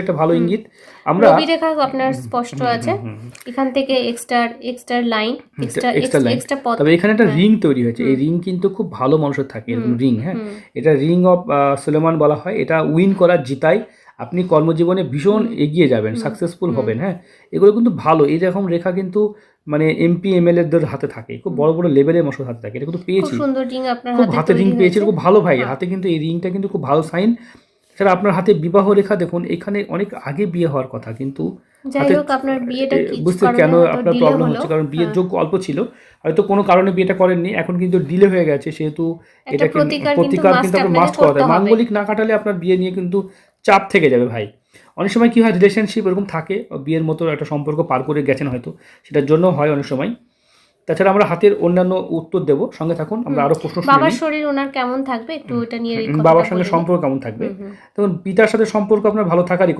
একটা ভালো ইঙ্গিত। আমরা রবি রেখা আপনার স্পষ্ট আছে, এখান থেকে এক্সট্রা লাইন, এক্সট্রা পথ। তবে এখানে একটা রিং তৈরি হয়েছে, এই রিং কিন্তু খুব ভালো মানুষের থাকে এরকম রিং, হ্যাঁ, এটা রিং অফ সুলেমান বলা হয়। এটা উইন করার জিতায়, আপনি কর্মজীবনে ভীষণ এগিয়ে যাবেন, সাকসেসফুল হবেন, হ্যাঁ, এগুলো কিন্তু ভালো। এইরকম রেখা কিন্তু মানে এমপি এমএলএদের হাতে থাকে, খুব বড় বড় লেভেলের মানুষের হাতে থাকে। এটা কিন্তু পেয়েছি, খুব সুন্দর রিং আপনার খুব হাতে হাতে রিং তৈরি পেয়েছি, হয়েছে। খুব ভালো ভাই হাতে, কিন্তু এই রিংটা কিন্তু খুব ভালো সাইন। এছাড়া আপনার হাতে বিবাহ রেখা দেখুন, এখানে অনেক আগে বিয়ে হওয়ার কথা, কিন্তু যাই হোক আপনার বিয়েটা কি বুঝতে কেন আপনার প্রবলেম হচ্ছে, কারণ বিয়ের যোগ্য অল্প ছিল, হয়তো কোনো কারণে বিয়েটা করেননি, এখন কিন্তু ডিলে হয়ে গেছে, সেহেতু এটা প্রতিকার কিন্তু আপনার মাস্ট করতে হয়। মাঙ্গলিক না কাটালে আপনার বিয়ে নিয়ে কিন্তু চাপ থেকে যাবে ভাই। অনেক সময় কি হয়, রিলেশনশিপ এরকম থাকে, বিয়ের মতো একটা সম্পর্ক পার করে গেছেন হয়তো, সেটার জন্য হয় অনেক সময়। তাছাড়া আমরা হাতের অন্যান্য উত্তর দেব, সঙ্গে থাকুন, আমরা আরো প্রশ্ন শুনে নিই। বাবার শরীর ওনার কেমন থাকবে একটু এটা নিয়ে, বাবার সঙ্গে সম্পর্ক কেমন থাকবে, তখন পিতার সাথে সম্পর্ক আপনার ভালো থাকারই